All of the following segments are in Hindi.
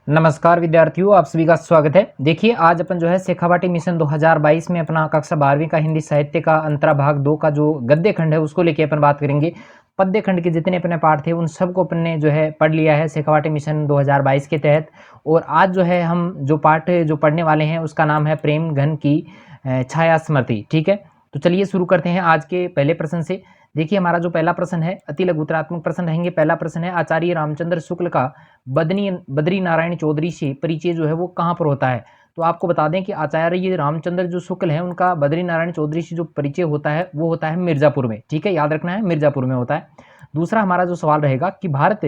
नमस्कार विद्यार्थियों, आप सभी का स्वागत है। देखिए आज अपन जो है शेखावाटी मिशन 2022 में अपना कक्षा 12वीं का हिंदी साहित्य का अंतराभाग 2 का जो गद्य खंड है उसको लेके अपन बात करेंगे। पद्य खंड के जितने अपने पाठ थे उन सबको अपन ने जो है पढ़ लिया है शेखावाटी मिशन 2022 के तहत। और आज जो है हम जो पाठ जो पढ़ने वाले हैं उसका नाम है प्रेम घन की छाया स्मृति। ठीक है, तो चलिए शुरू करते हैं आज के पहले प्रश्न से। देखिए हमारा जो पहला प्रश्न है अति लघुतरात्मक प्रश्न रहेंगे। पहला प्रश्न है आचार्य रामचंद्र शुक्ल का बद्री नारायण चौधरी से परिचय जो है वो कहाँ पर होता है। तो आपको बता दें कि आचार्य रामचंद्र जो शुक्ल है उनका बद्री नारायण चौधरी से जो परिचय होता है वो होता है मिर्जापुर में। ठीक है, याद रखना है मिर्जापुर में होता है। दूसरा हमारा जो सवाल रहेगा कि भारत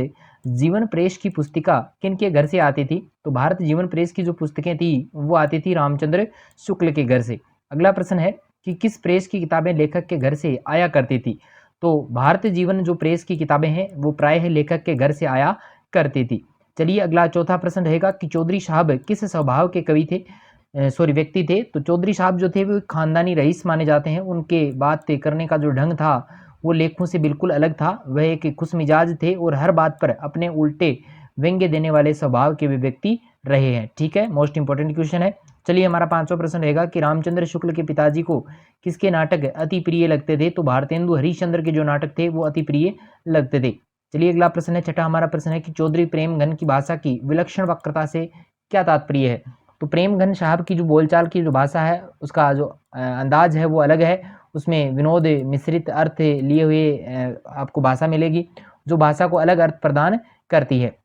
जीवन प्रेस की पुस्तिका किन के घर से आती थी। तो भारत जीवन प्रेस की जो पुस्तकें थी वो आती थी रामचंद्र शुक्ल के घर से। अगला प्रश्न है कि किस प्रेस की किताबें लेखक के घर से आया करती थी। तो भारत जीवन जो प्रेस की किताबें हैं वो प्रायः लेखक के घर से आया करती थी। चलिए अगला चौथा प्रश्न रहेगा कि चौधरी साहब किस स्वभाव के कवि थे, व्यक्ति थे। तो चौधरी साहब जो थे वो खानदानी रईस माने जाते हैं। उनके बात करने का जो ढंग था वो लेखों से बिल्कुल अलग था। वह एक खुश मिजाज थे और हर बात पर अपने उल्टे व्यंग्य देने वाले स्वभाव के वे व्यक्ति रहे हैं। ठीक है, मोस्ट इंपॉर्टेंट क्वेश्चन है। चलिए हमारा पांचवा प्रश्न रहेगा कि रामचंद्र शुक्ल के पिताजी को किसके नाटक अति प्रिय लगते थे। तो भारतेंदु हरिश्चंद्र के जो नाटक थे वो अति प्रिय लगते थे। चलिए अगला प्रश्न है, छठा हमारा प्रश्न है कि चौधरी प्रेमघन की भाषा की विलक्षण वक्रता से क्या तात्पर्य है। तो प्रेमघन साहब की जो बोलचाल की जो भाषा है उसका जो अंदाज है वो अलग है। उसमें विनोद मिश्रित अर्थ लिए हुए आपको भाषा मिलेगी जो भाषा को अलग अर्थ प्रदान करती है।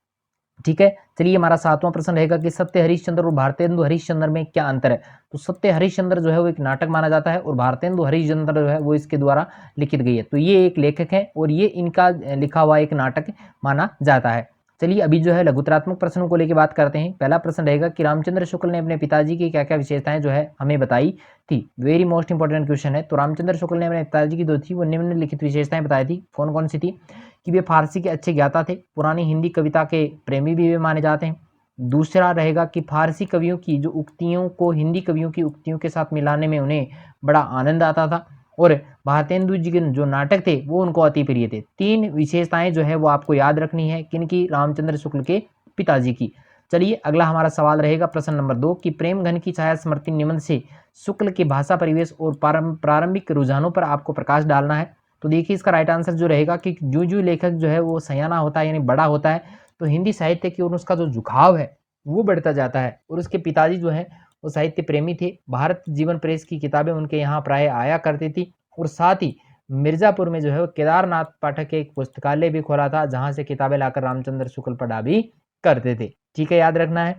ठीक है, चलिए हमारा सातवां प्रश्न रहेगा कि सत्य हरिश्चंद्र और भारतेंदु हरिश्चंद्र में क्या अंतर है। तो सत्य हरिश्चंद्र जो है वो एक नाटक माना जाता है और भारतेंदु हरिश्चंद्र जो है वो इसके द्वारा लिखित गई है। तो ये एक लेखक है और ये इनका लिखा हुआ एक नाटक माना जाता है। चलिए अभी जो है लघुतरात्मक प्रश्नों को लेकर बात करते हैं। पहला प्रश्न रहेगा कि रामचंद्र शुक्ल ने अपने पिताजी की क्या क्या विशेषताएं जो है हमें बताई थी। वेरी मोस्ट इंपॉर्टेंट क्वेश्चन है। तो रामचंद्र शुक्ल ने अपने पिताजी की जो थी वो निम्नलिखित विशेषताएं बताई थी। कौन कौन सी थी कि वे फारसी के अच्छे ज्ञाता थे, पुरानी हिंदी कविता के प्रेमी भी वे माने जाते हैं। दूसरा रहेगा कि फारसी कवियों की जो उक्तियों को हिंदी कवियों की उक्तियों के साथ मिलाने में उन्हें बड़ा आनंद आता था। और भारतेंदु जी के जो नाटक थे वो उनको अति प्रिय थे। तीन विशेषताएं जो है वो आपको याद रखनी है किनकी, रामचंद्र शुक्ल के पिताजी की। चलिए अगला हमारा सवाल रहेगा प्रश्न नंबर 2 कि प्रेमघन की छाया स्मृति निबंध से शुक्ल के भाषा परिवेश और प्रारंभिक रुझानों पर आपको प्रकाश डालना है। तो देखिए इसका राइट आंसर जो रहेगा कि जो लेखक जो है वो सयाना होता है यानी बड़ा होता है तो हिंदी साहित्य की ओर उसका जो झुकाव है वो बढ़ता जाता है। और उसके पिताजी जो है वो साहित्य प्रेमी थे। भारत जीवन प्रेस की किताबें उनके यहाँ प्राय आया करती थी। और साथ ही मिर्जापुर में जो है केदारनाथ पाठक एक पुस्तकालय भी खोला था जहां से किताबें लाकर रामचंद्र शुक्ल पढ़ा भी करते थे। ठीक है, याद रखना है।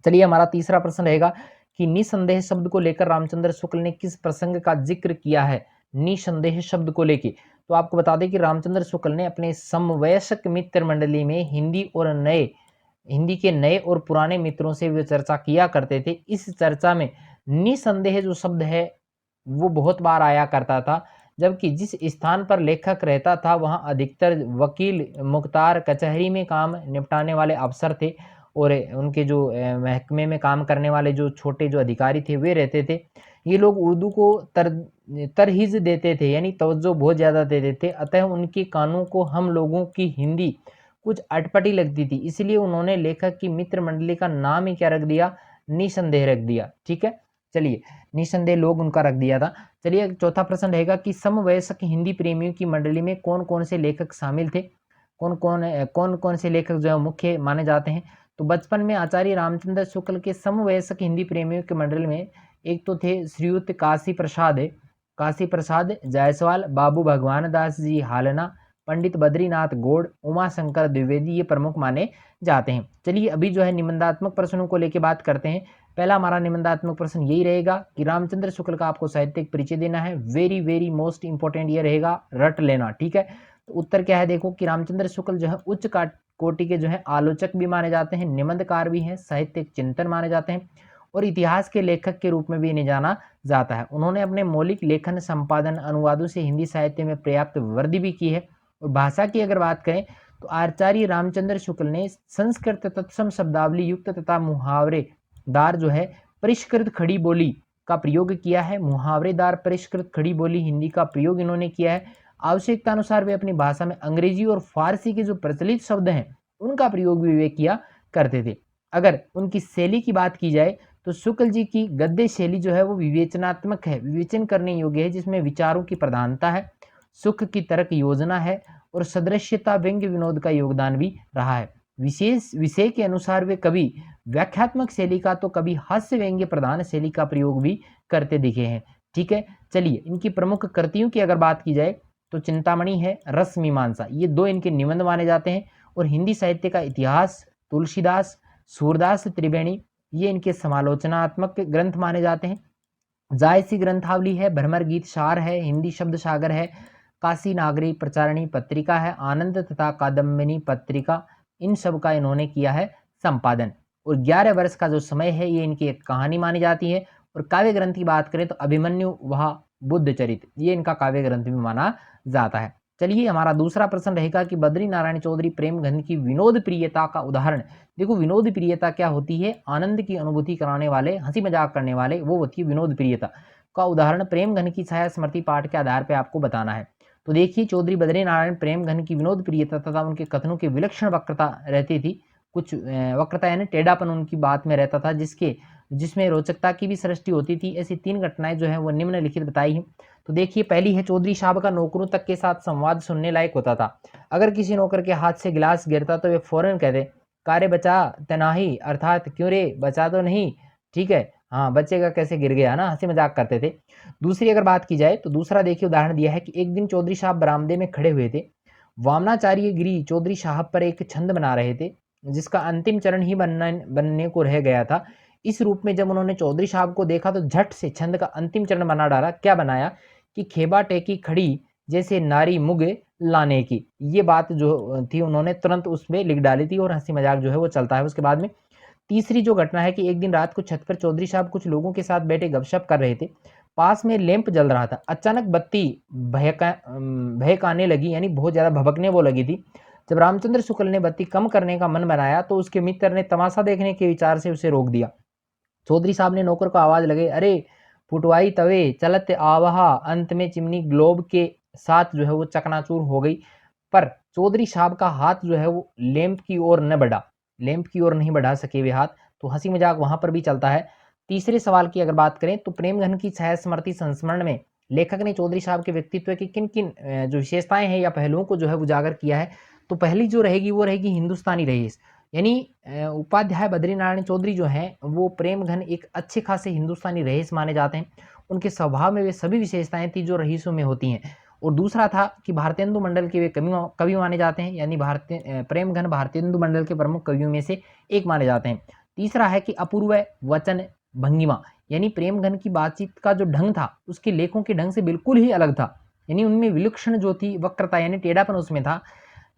चलिए हमारा तीसरा प्रश्न रहेगा कि निसंदेह शब्द को लेकर रामचंद्र शुक्ल ने किस प्रसंग का जिक्र किया है। निसंदेह शब्द को लेकर तो आपको बता दें कि रामचंद्र शुक्ल ने अपने समवयस्क मित्र मंडली में हिंदी के नए और पुराने मित्रों से वे चर्चा किया करते थे। इस चर्चा में निसंदेह जो शब्द है वो बहुत बार आया करता था। जबकि जिस स्थान पर लेखक रहता था वहां अधिकतर वकील, मुख्तार, कचहरी में काम निपटाने वाले अफसर थे और उनके जो महकमे में काम करने वाले जो छोटे जो अधिकारी थे वे रहते थे। ये लोग उर्दू को तरहीज देते थे यानी तवज्जो बहुत ज़्यादा देते थे। अतः उनके कानों को हम लोगों की हिंदी कुछ अटपटी लगती थी, इसलिए उन्होंने लेखक की मित्र मंडली का नाम ही क्या रख दिया, निसंदेह रख दिया। ठीक है, चलिए निसंदेह लोग उनका रख दिया था। चलिए चौथा प्रश्न रहेगा कि समवयस्क हिंदी प्रेमियों की मंडली में कौन कौन से लेखक शामिल थे। कौन कौन से लेखक जो है मुख्य माने जाते हैं। तो बचपन में आचार्य रामचंद्र शुक्ल के समवयस्क हिंदी प्रेमियों के मंडल में एक तो थे श्रीयुत काशी प्रसाद जायसवाल, बाबू भगवान दास जी हालना, पंडित बद्रीनाथ गौड़, उमा शंकर द्विवेदी, ये प्रमुख माने जाते हैं। चलिए अभी जो है निबंधात्मक प्रश्नों को लेकर बात करते हैं। पहला हमारा निबंधात्मक प्रश्न यही रहेगा कि रामचंद्र शुक्ल का आपको साहित्यिक परिचय देना है। वेरी वेरी मोस्ट इंपॉर्टेंट ये रहेगा, रट लेना। ठीक है, तो उत्तर क्या है देखो कि रामचंद्र शुक्ल जो है उच्च कोटि के जो है आलोचक भी माने जाते हैं, निबंधकार भी हैं, साहित्यिक चिंतन माने जाते हैं और इतिहास के लेखक के रूप में भी इन्हें जाना जाता है। उन्होंने अपने मौलिक लेखन, संपादन, अनुवादों से हिंदी साहित्य में पर्याप्त वृद्धि भी की है। और भाषा की अगर बात करें तो आचार्य रामचंद्र शुक्ल ने संस्कृत तत्सम शब्दावली युक्त तथा मुहावरेदार जो है परिष्कृत खड़ी बोली का प्रयोग किया है। मुहावरेदार परिष्कृत खड़ी बोली हिंदी का प्रयोग इन्होंने किया है। आवश्यकता अनुसार वे अपनी भाषा में अंग्रेजी और फारसी के जो प्रचलित शब्द हैं उनका प्रयोग भी वे किया करते थे। अगर उनकी शैली की बात की जाए तो शुक्ल जी की गद्य शैली जो है वो विवेचनात्मक है, विवेचन करने योग्य है, जिसमें विचारों की प्रधानता है, सुख की तर्क योजना है और सदृश्यता व्यंग्य विनोद का योगदान भी रहा है। विशेष विषय के अनुसार वे कभी व्याख्यात्मक शैली का तो कभी हास्य व्यंग्य प्रधान शैली का प्रयोग भी करते दिखे हैं। ठीक है, चलिए इनकी प्रमुख कृतियों की अगर बात की जाए तो चिंतामणि है, रस मीमांसा, ये दो इनके निबंध माने जाते हैं। और हिंदी साहित्य का इतिहास, तुलसीदास, सूरदास त्रिवेणी, ये इनके समालोचनात्मक ग्रंथ माने जाते हैं। जायसी ग्रंथावली है, भ्रमर गीत सार है, हिंदी शब्द सागर है, काशी नागरी प्रचारणी पत्रिका है, आनंद तथा कादम्बिनी पत्रिका, इन सब का इन्होंने किया है संपादन। और 11 वर्ष का जो समय है ये इनकी एक कहानी मानी जाती है। और काव्य ग्रंथ की बात करें तो अभिमन्यु वह बुद्ध चरित, ये इनका काव्य ग्रंथ भी माना जाता है। चलिए हमारा दूसरा प्रश्न रहेगा कि बद्री नारायण चौधरी प्रेमगंध की विनोद प्रियता का उदाहरण। देखो विनोद प्रियता क्या होती है, आनंद की अनुभूति कराने वाले, हंसी मजाक करने वाले, वो होती है विनोद प्रियता का उदाहरण। प्रेमगंध की छाया स्मृति पाठ के आधार पर आपको बताना है। तो देखिए चौधरी बद्री नारायण प्रेमगंध की विनोद प्रियता तथा उनके कथनों की विलक्षण वक्रता रहती थी। कुछ वक्रता यानी टेढ़ापन उनकी बात में रहता था, जिसमें रोचकता की भी सृष्टि होती थी। ऐसी 3 घटनाएं जो है वो निम्नलिखित बताई हैं। तो देखिए पहली है, चौधरी साहब का नौकरों तक के साथ संवाद सुनने लायक होता था। अगर किसी नौकर के हाथ से गिलास गिरता तो वे फौरन कहते, कार्य बचा तनाही, अर्थात क्यों रे बचा तो नहीं, ठीक है, हाँ बच्चे का कैसे गिर गया ना, हंसी मजाक करते थे। दूसरी अगर बात की जाए तो दूसरा देखिए उदाहरण दिया है कि एक दिन चौधरी साहब बरामदे में खड़े हुए थे। वामनाचार्य गिरी चौधरी साहब पर एक छंद बना रहे थे, जिसका अंतिम चरण ही बनने को रह गया था। इस रूप में जब उन्होंने चौधरी साहब को देखा तो झट से छंद का अंतिम चरण बना डाला। क्या बनाया कि खेबा टेकी खड़ी जैसे नारी मुगे लाने की, ये बात जो थी उन्होंने तुरंत उसमें लिख डाली थी और हंसी मजाक जो है वो चलता है उसके बाद में। तीसरी जो घटना है कि एक दिन रात को छत पर चौधरी साहब कुछ लोगों के साथ बैठे गपशप कर रहे थे। पास में लैंप जल रहा था, अचानक बत्ती भयकाने लगी, यानी बहुत ज्यादा भभकने वो लगी थी। जब रामचंद्र शुक्ल ने बत्ती कम करने का मन बनाया तो उसके मित्र ने तमाशा देखने के विचार से उसे रोक दिया। चौधरी साहब ने नौकर को आवाज लगे, अरे फुटवाई तवे चलत आवहा। अंत में चिमनी ग्लोब के साथ जो है वो चकनाचूर हो गई, पर चौधरी साहब का हाथ जो है वो लैंप की ओर न बढ़ा, लैंप की ओर नहीं बढ़ा सके वे हाथ। तो हंसी मजाक वहां पर भी चलता है। तीसरे सवाल की अगर बात करें तो प्रेमघन की छाया स्मृति संस्मरण में लेखक ने चौधरी साहब के व्यक्तित्व की किन किन जो विशेषताएं हैं या पहलुओं को जो है उजागर किया है। तो पहली जो रहेगी वो रहेगी हिंदुस्तानी रईस, यानी उपाध्याय बद्रीनारायण चौधरी जो हैं वो प्रेमघन एक अच्छे खासे हिंदुस्तानी रईस माने जाते हैं। उनके स्वभाव में वे सभी विशेषताएं थी जो रईसों में होती हैं। और दूसरा था कि भारतेंदु मंडल के वे कवि माने जाते हैं, यानी भारतीय प्रेमघन भारतेंदु मंडल के प्रमुख कवियों में से एक माने जाते हैं। तीसरा है कि अपूर्व वचन भंगिमा, यानी प्रेमघन की बातचीत का जो ढंग था उसके लेखों के ढंग से बिल्कुल ही अलग था, यानी उनमें विलक्षण जो थी वक्रता यानी टेढ़ापन उसमें था।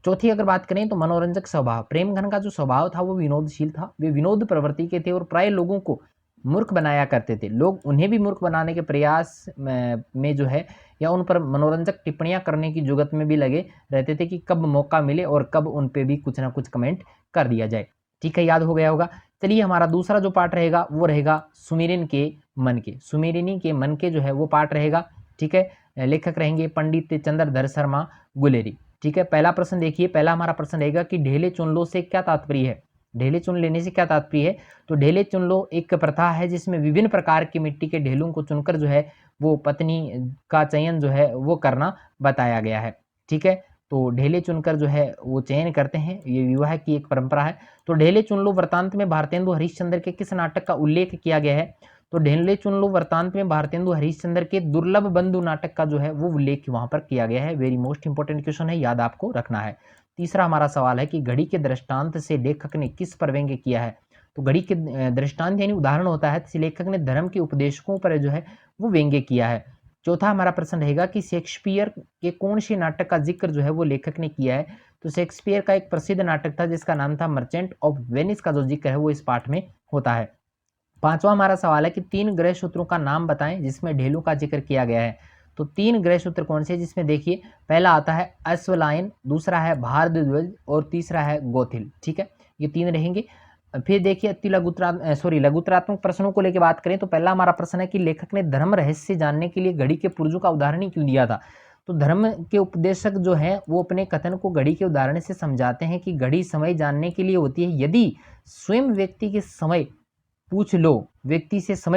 चौथी अगर बात करें तो मनोरंजक स्वभाव, प्रेमघन का जो स्वभाव था वो विनोदशील था, वे विनोद प्रवृत्ति के थे और प्राय लोगों को मूर्ख बनाया करते थे। लोग उन्हें भी मूर्ख बनाने के प्रयास में जो है या उन पर मनोरंजक टिप्पणियां करने की जुगत में भी लगे रहते थे कि कब मौका मिले और कब उन पे भी कुछ ना कुछ कमेंट कर दिया जाए। ठीक है, याद हो गया होगा। चलिए हमारा दूसरा जो पार्ट रहेगा वो रहेगा सुमेरिन के मन के, सुमेरिनी के मन के जो है वो पार्ट रहेगा। ठीक है, लेखक रहेंगे पंडित चंद्रधर शर्मा गुलेरी। ठीक है, पहला प्रश्न देखिए, पहला हमारा प्रश्न रहेगा कि ढेले चुन लो से क्या तात्पर्य है। ढेले चुन लेने से क्या तात्पर्य है, तो ढेले चुन लो एक प्रथा है जिसमें विभिन्न प्रकार की मिट्टी के ढेलों को चुनकर जो है वो पत्नी का चयन जो है वो करना बताया गया है। ठीक है, तो ढेले चुनकर जो है वो चयन करते हैं, ये विवाह की एक परंपरा है। तो ढेले चुन लो वृत्तांत में भारतेंदु हरिश्चंद्र के किस नाटक का उल्लेख किया गया है, तो ढेले चुन लो वृत्तांत में भारतेंदु हरिश्चंद्र के दुर्लभ बंधु नाटक का जो है वो उल्लेख वहां पर किया गया है। वेरी मोस्ट इंपोर्टेंट क्वेश्चन है, याद आपको रखना है। तीसरा हमारा सवाल है कि घड़ी के दृष्टांत से लेखक ने किस पर व्यंग्य किया है, तो घड़ी के दृष्टांत यानी उदाहरण होता है, तो लेखक ने धर्म के उपदेशकों पर जो है वो व्यंग्य किया है। चौथा हमारा प्रश्न रहेगा कि शेक्सपियर के कौन से नाटक का जिक्र जो है वो लेखक ने किया है, तो शेक्सपियर का एक प्रसिद्ध नाटक था जिसका नाम था मर्चेंट ऑफ वेनिस का जो जिक्र है वो इस पाठ में होता है। पांचवा हमारा सवाल है कि 3 ग्रह सूत्रों का नाम बताएं जिसमें ढेलों का जिक्र किया गया है। तो 3 ग्रह सूत्र कौन से, जिसमें देखिए पहला आता है अश्वलायन, दूसरा है भारद्वाज और तीसरा है गोथिल। ठीक है, ये 3 रहेंगे। फिर देखिए अति लघुतरात्मक प्रश्नों को लेकर बात करें तो पहला हमारा प्रश्न है कि लेखक ने धर्म रहस्य जानने के लिए घड़ी के पुर्जों का उदाहरण ही क्यों दिया था। तो धर्म के उपदेशक जो हैं वो अपने कथन को घड़ी के उदाहरण से समझाते हैं कि घड़ी समय जानने के लिए होती है। यदि स्वयं व्यक्ति से समय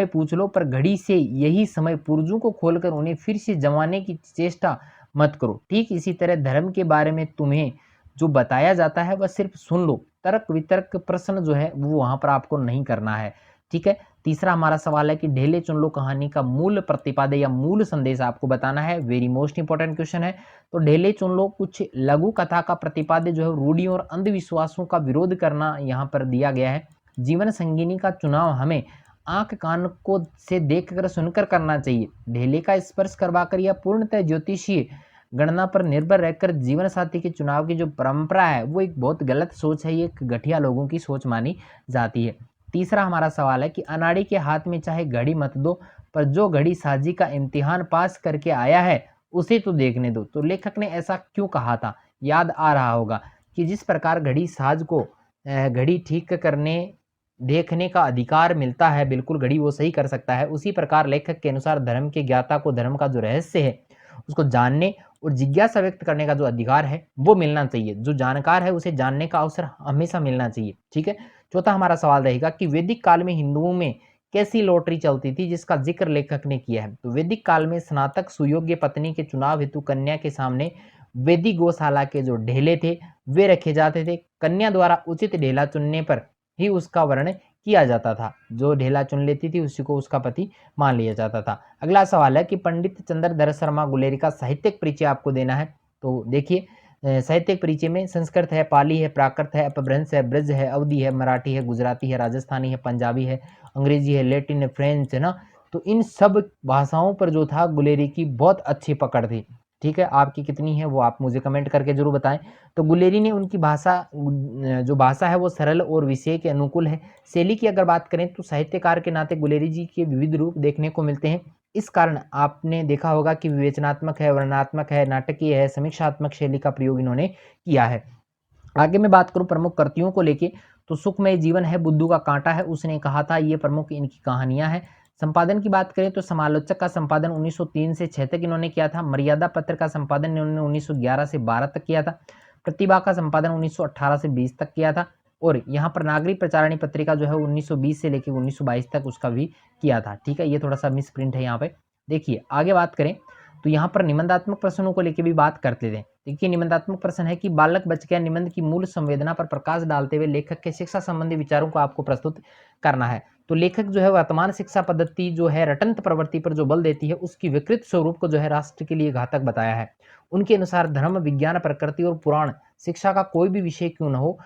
पूछ लो, पर घड़ी से यही समय पुर्जों को खोलकर उन्हें फिर से जमाने की चेष्टा मत करो। ठीक इसी तरह धर्म के बारे में तुम्हें जो बताया जाता है वह सिर्फ सुन लो, तर्क वितर्क प्रश्न जो है वो वहां पर आपको नहीं करना है। ठीक है। तीसरा हमारा सवाल है कि ढेले चुन लो कहानी का मूल प्रतिपादक या मूल संदेश आपको बताना है। वेरी मोस्ट इंपॉर्टेंट क्वेश्चन है। तो ढेले चुन लो कुछ लघु कथा का प्रतिपाद्य जो है रूढ़ियों और अंधविश्वासों का विरोध करना यहाँ पर दिया गया है। जीवन संगिनी का चुनाव हमें आंख कान को से देखकर सुनकर करना चाहिए। ढेले का स्पर्श करवाकर या पूर्णतः ज्योतिषीय गणना पर निर्भर रहकर जीवन साथी के चुनाव की जो परंपरा है वो एक बहुत गलत सोच है, ये एक घटिया लोगों की सोच मानी जाती है। तीसरा हमारा सवाल है कि अनाड़ी के हाथ में चाहे घड़ी मत दो, पर जो घड़ी साजी का इम्तिहान पास करके आया है उसे तो देखने दो। तो लेखक ने ऐसा क्यों कहा था? याद आ रहा होगा कि जिस प्रकार घड़ी साज को घड़ी ठीक करने देखने का अधिकार मिलता है, बिल्कुल घड़ी वो सही कर सकता है, उसी प्रकार लेखक के अनुसार धर्म के ज्ञाता को धर्म का जो रहस्य है उसको जानने और जिज्ञासा व्यक्त करने का जो अधिकार है वो मिलना चाहिए। जो जानकार है उसे जानने का अवसर हमेशा मिलना चाहिए। ठीक है। चौथा हमारा सवाल रहेगा कि वैदिक काल में हिंदुओं में कैसी लॉटरी चलती थी जिसका जिक्र लेखक ने किया है? तो वैदिक काल में स्नातक सुयोग्य पत्नी के चुनाव हेतु कन्या के सामने वैदिक गौशाला के जो ढेले थे वे रखे जाते थे। कन्या द्वारा उचित ढेला चुनने पर ही उसका वर्ण किया जाता था। जो ढेला चुन लेती थी उसी को उसका पति मान लिया जाता था। अगला सवाल है कि पंडित चंद्रधर शर्मा गुलेरी का साहित्यिक परिचय आपको देना है। तो देखिए साहित्यिक परिचय में संस्कृत है, पाली है, प्राकृत है, अपभ्रंश है, ब्रज है, अवधी है, मराठी है, गुजराती है, राजस्थानी है, पंजाबी है, अंग्रेजी है, लैटिन है, फ्रेंच है ना। तो इन सब भाषाओं पर जो था गुलेरी की बहुत अच्छी पकड़ थी। ठीक है। आपकी कितनी है वो आप मुझे कमेंट करके जरूर बताएं। तो गुलेरी ने उनकी भाषा जो भाषा है वो सरल और विषय के अनुकूल है। शैली की अगर बात करें तो साहित्यकार के नाते गुलेरी जी के विविध रूप देखने को मिलते हैं। इस कारण आपने देखा होगा कि विवेचनात्मक है, वर्णनात्मक है, नाटकीय है, समीक्षात्मक शैली का प्रयोग इन्होंने किया है। आगे मैं बात करूं प्रमुख कृतियों को लेके, तो सुखमय जीवन है, बुद्धू का कांटा है, उसने कहा था, ये प्रमुख इनकी कहानियां हैं। संपादन की बात करें तो समालोचक का संपादन 1903 से 6 तक इन्होंने किया था। मर्यादा पत्र का संपादन इन्होंने 1911 से 12 तक किया था। प्रतिभा का संपादन 1918 से 20 तक किया था। और यहाँ पर नागरिक प्रचारणी पत्रिका जो है 1920 से लेकर 1922 तक उसका भी किया था। ठीक है। ये थोड़ा सा मिस प्रिंट है यहाँ पे। देखिए आगे बात करें तो यहाँ पर निबंधात्मक प्रश्नों को लेकर भी बात करते थे। देखिए निबंधात्मक प्रश्न है कि बालक बच गया निबंध की मूल संवेदना पर प्रकाश डालते हुए लेखक के शिक्षा संबंधी विचारों को आपको प्रस्तुत करना है। तो लेखक जो है वर्तमान शिक्षा पद्धति जो है रटंत प्रवृत्ति पर जो बल देती है उसकी विकृत स्वरूप को जो है राष्ट्र के लिए घातक बताया है। उनके अनुसार धर्म, विज्ञान, प्रकृति और पुराण शिक्षा का कोई भी विषय क्यों न हो,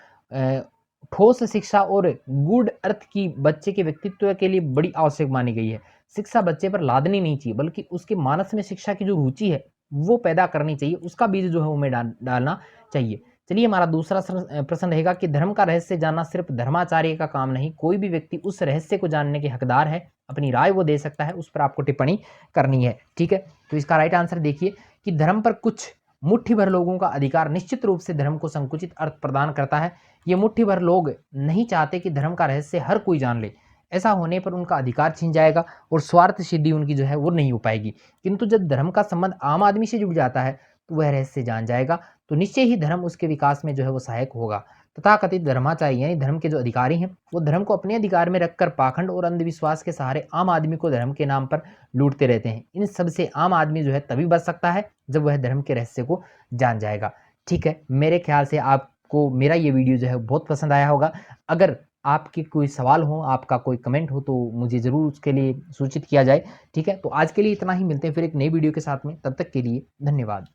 ठोस शिक्षा और गूढ़ अर्थ की बच्चे के व्यक्तित्व के लिए बड़ी आवश्यक मानी गई है। शिक्षा बच्चे पर लादनी नहीं चाहिए, बल्कि उसके मानस में शिक्षा की जो रुचि है वो पैदा करनी चाहिए, उसका बीज जो है उनमें डालना चाहिए। चलिए हमारा दूसरा प्रश्न रहेगा कि धर्म का रहस्य जानना सिर्फ धर्माचार्य का काम नहीं, कोई भी व्यक्ति उस रहस्य को जानने के हकदार है, अपनी राय वो दे सकता है, उस पर आपको टिप्पणी करनी है। ठीक है। तो इसका राइट आंसर देखिए कि धर्म पर कुछ मुट्ठी भर लोगों का अधिकार निश्चित रूप से धर्म को संकुचित अर्थ प्रदान करता है। ये मुट्ठी भर लोग नहीं चाहते कि धर्म का रहस्य हर कोई जान ले। ऐसा होने पर उनका अधिकार छीन जाएगा और स्वार्थ सिद्धि उनकी जो है वो नहीं हो पाएगी। किंतु जब धर्म का संबंध आम आदमी से जुड़ जाता है तो वह रहस्य जान जाएगा, तो निश्चय ही धर्म उसके विकास में जो है वो सहायक होगा। तथाकथित धर्माचार्य यानी धर्म के जो अधिकारी हैं वो धर्म को अपने अधिकार में रखकर पाखंड और अंधविश्वास के सहारे आम आदमी को धर्म के नाम पर लूटते रहते हैं। इन सब से आम आदमी जो है तभी बच सकता है जब वह धर्म के रहस्य को जान जाएगा। ठीक है। मेरे ख्याल से आपको मेरा ये वीडियो जो है बहुत पसंद आया होगा। अगर आपके कोई सवाल हो, आपका कोई कमेंट हो, तो मुझे ज़रूर उसके लिए सूचित किया जाए। ठीक है। तो आज के लिए इतना ही, मिलते हैं फिर एक नई वीडियो के साथ में। तब तक के लिए धन्यवाद।